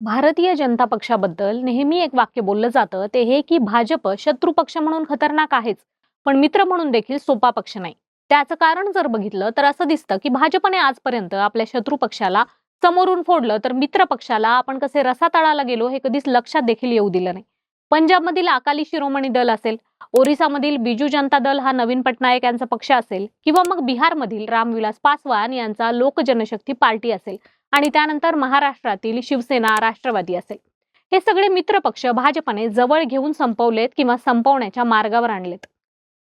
भारतीय जनता पक्षाबद्दल नेहमी एक वाक्य बोललं जातं ते हे की भाजप शत्रू पक्ष म्हणून खतरनाक आहेच, पण मित्र म्हणून देखील सोपा पक्ष नाही. त्याचं कारण जर बघितलं तर असं दिसतं की भाजपने आजपर्यंत आपल्या शत्रू पक्षाला समोरून फोडलं, तर मित्र पक्षाला आपण कसे रसातळाला गेलो हे कधीच लक्षात देखील येऊ दिलं नाही. पंजाबमधील अकाली शिरोमणी दल असेल, ओरिसामधील बिजू जनता दल हा नवीन पटनायक यांचा पक्ष असेल, किंवा मग बिहारमधील रामविलास पासवान यांचा लोक जनशक्ती पार्टी असेल, आणि त्यानंतर महाराष्ट्रातील शिवसेना, राष्ट्रवादी असेल, हे सगळे मित्रपक्ष भाजपने जवळ घेऊन संपवलेत किंवा संपवण्याच्या मार्गावर आणलेत.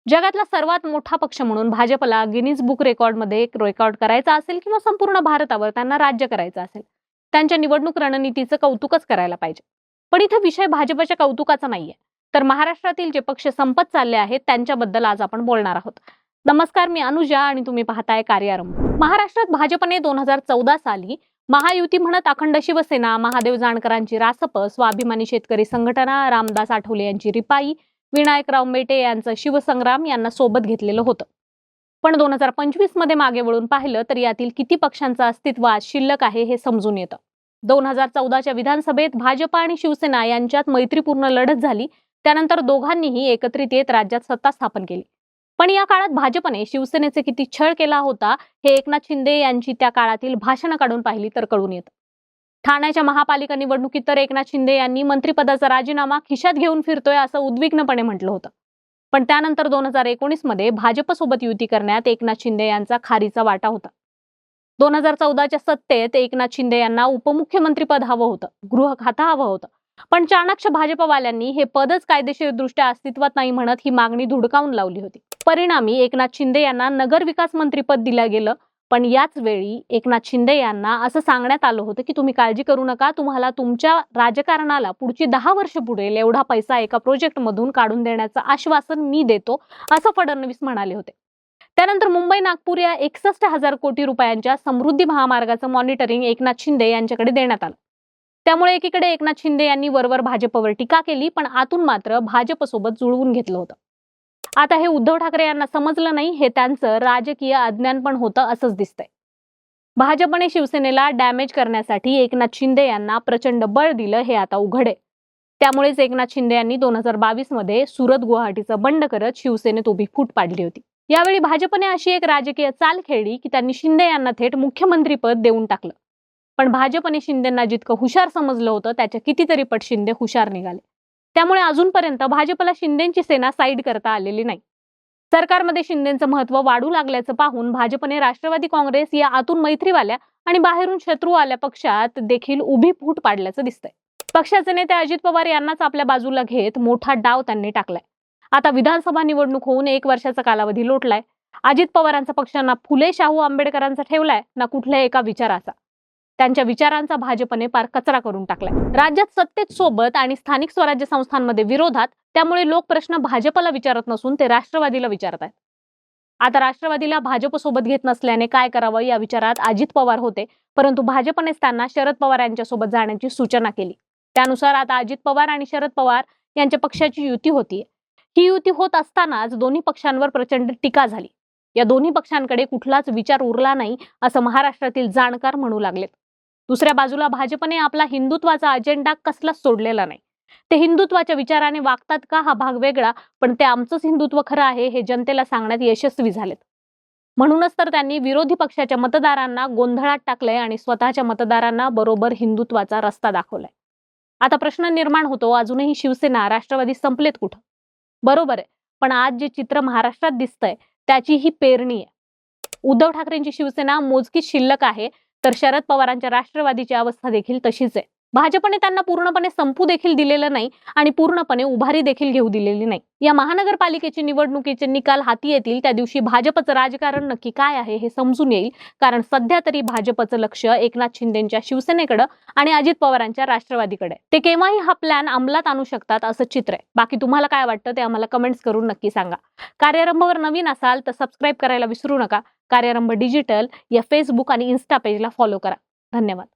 जगातला सर्वात मोठा पक्ष म्हणून भाजपला गिनीज बुक रेकॉर्डमध्ये एक रेकॉर्ड करायचा असेल किंवा संपूर्ण भारतावर त्यांना राज्य करायचं असेल, त्यांच्या निवडणूक रणनीतीचं कौतुकच करायला पाहिजे. पण इथे विषय भाजपच्या कौतुकाचा नाहीये, तर महाराष्ट्रातील जे पक्ष संपत चालले आहेत त्यांच्याबद्दल आज आपण बोलणार आहोत. नमस्कार, मी अनुजा आणि तुम्ही पाहताय कार्यारंभ. महाराष्ट्रात भाजपने 2014 साली महायुती म्हणत अखंड शिवसेना, महादेव जानकरांची रासप, स्वाभिमानी शेतकरी संघटना, रामदास आठवले यांची रिपाई, विनायकराव मेटे यांचं शिवसंग्राम यांना सोबत घेतलेलं होतं. पण 2025 मध्ये मागे वळून पाहिलं तर यातील किती पक्षांचं अस्तित्व आज शिल्लक आहे हे समजून येतं. 2014च्या विधानसभेत भाजप आणि शिवसेना यांच्यात मैत्रीपूर्ण लढत झाली. त्यानंतर दोघांनीही एकत्रित येत राज्यात सत्ता स्थापन केली. पण या काळात भाजपने शिवसेनेचे किती छळ केला होता हे एकनाथ शिंदे यांची त्या काळातील भाषणं काढून पाहिली तर कळून येतं. ठाण्याच्या महापालिका निवडणुकीत तर एकनाथ शिंदे यांनी मंत्रिपदाचा राजीनामा खिशात घेऊन फिरतोय असं उद्विग्नपणे म्हटलं होतं. पण त्यानंतर 2019 मध्ये भाजपसोबत युती करण्यात एकनाथ शिंदे यांचा खारीचा वाटा होता. 2014च्या सत्तेत एकनाथ शिंदे यांना उपमुख्यमंत्रीपद हवं होतं, गृह खातं हवं होतं. पण चाणक्य भाजपवाल्यांनी हे पदच कायदेशीरदृष्ट्या अस्तित्वात नाही म्हणत ही मागणी धुडकावून लावली होती. परिणामी एकनाथ शिंदे यांना नगर विकास मंत्रीपद दिलं गेलं. पण याच वेळी एकनाथ शिंदे यांना असं सांगण्यात आलं होतं की तुम्ही काळजी करू नका, तुम्हाला तुमच्या राजकारणाला पुढची 10 वर्ष पुरेल एवढा पैसा एका प्रोजेक्ट मधून काढून देण्याचं आश्वासन मी देतो, असं फडणवीस म्हणाले होते. त्यानंतर मुंबई नागपूर या 61,000 कोटी रुपयांच्या समृद्धी महामार्गाचं मॉनिटरिंग एकनाथ शिंदे यांच्याकडे देण्यात आलं. त्यामुळे एकीकडे एकनाथ शिंदे यांनी वरवर भाजपवर टीका केली, पण आतून मात्र भाजपसोबत जुळवून घेतलं होतं. आता हे उद्धव ठाकरे यांना समजलं नाही, हे त्यांचं राजकीय अज्ञान पण होतं असंच दिसतंय. भाजपने शिवसेनेला डॅमेज करण्यासाठी एकनाथ शिंदे यांना प्रचंड बळ दिलं हे आता उघड आहे. त्यामुळेच एकनाथ शिंदे यांनी 2022 मध्ये सुरत गुवाहाटीचं बंड करत शिवसेनेत उभी फूट पाडली होती. यावेळी भाजपने अशी एक राजकीय चाल खेळली की त्यांनी शिंदे यांना थेट मुख्यमंत्रीपद देऊन टाकलं. पण भाजपने शिंदेंना जितकं हुशार समजलं होतं त्याच्या कितीतरी पट शिंदे हुशार निघाले. त्यामुळे अजूनपर्यंत भाजपला शिंदेंची सेना साईड करता आलेली नाही. सरकारमध्ये शिंदेंचं महत्व वाढू लागल्याचं पाहून भाजपने राष्ट्रवादी काँग्रेस या आतून मैत्रीवाल्या आणि बाहेरून शत्रू आल्या पक्षात देखील उभी फूट पाडल्याचं दिसतंय. पक्षाचे नेते अजित पवार यांनाच आपल्या बाजूला घेत मोठा डाव त्यांनी टाकलाय. आता विधानसभा निवडणूक होऊन 1 वर्षाचा कालावधी लोटलाय. अजित पवारांचा पक्ष ना फुले शाहू आंबेडकरांचा ठेवलाय ना कुठल्या एका विचाराचा. त्यांच्या विचारांचा भाजपने पार कचरा करून टाकलाय. राज्यात सत्तेत सोबत आणि स्थानिक स्वराज्य संस्थांमध्ये विरोधात. त्यामुळे लोक प्रश्न भाजपला विचारत नसून ते राष्ट्रवादीला विचारत आहेत. आता राष्ट्रवादीला भाजप सोबत घेत नसल्याने काय करावं या विचारात अजित पवार होते, परंतु भाजपनेच त्यांना शरद पवार यांच्या सोबत जाण्याची सूचना केली. त्यानुसार आता अजित पवार आणि शरद पवार यांच्या पक्षाची युती होतीये. ही युती होत असतानाच दोन्ही पक्षांवर प्रचंड टीका झाली. या दोन्ही पक्षांकडे कुठलाच विचार उरला नाही असं महाराष्ट्रातील जाणकार म्हणू लागलेत. दुसऱ्या बाजूला भाजपने आपला हिंदुत्वाचा अजेंडा कसलाच सोडलेला नाही. ते हिंदुत्वाच्या विचाराने वागतात का हा भाग वेगळा, पण ते आमचंच हिंदुत्व खरं आहे हे जनतेला सांगण्यात यशस्वी झालेत. म्हणूनच तर त्यांनी विरोधी पक्षाच्या मतदारांना गोंधळात टाकलंय आणि स्वतःच्या मतदारांना बरोबर हिंदुत्वाचा रस्ता दाखवलाय. आता प्रश्न निर्माण होतो, अजूनही शिवसेना, राष्ट्रवादी संपलेत कुठं? बरोबर आहे, पण आज जे चित्र महाराष्ट्रात दिसतंय त्याची ही पेरणी आहे. उद्धव ठाकरेंची शिवसेना मोजकीच शिल्लक आहे, तर शरद पवारांच्या राष्ट्रवादीची अवस्था देखील तशीच आहे. भाजपने त्यांना पूर्णपणे संपू देखील दिलेलं नाही आणि पूर्णपणे उभारी देखील घेऊ दिलेली नाही. या महानगरपालिकेची निवडणुकीचे निकाल हाती येतील त्या दिवशी भाजपचं राजकारण नक्की काय आहे हे समजून येईल. कारण सध्या तरी भाजपचं लक्ष एकनाथ शिंदेंच्या शिवसेनेकडे आणि अजित पवारांच्या राष्ट्रवादीकडे. ते केव्हाही हा प्लॅन अंमलात आणू शकतात असं चित्र आहे. बाकी तुम्हाला काय वाटतं ते आम्हाला कमेंट्स करून नक्की सांगा. कार्यारंभवर नवीन असाल तर सबस्क्राईब करायला विसरू नका. कार्यारंभ डिजिटल या फेसबुक आणि इन्स्टा पेजला फॉलो करा. धन्यवाद.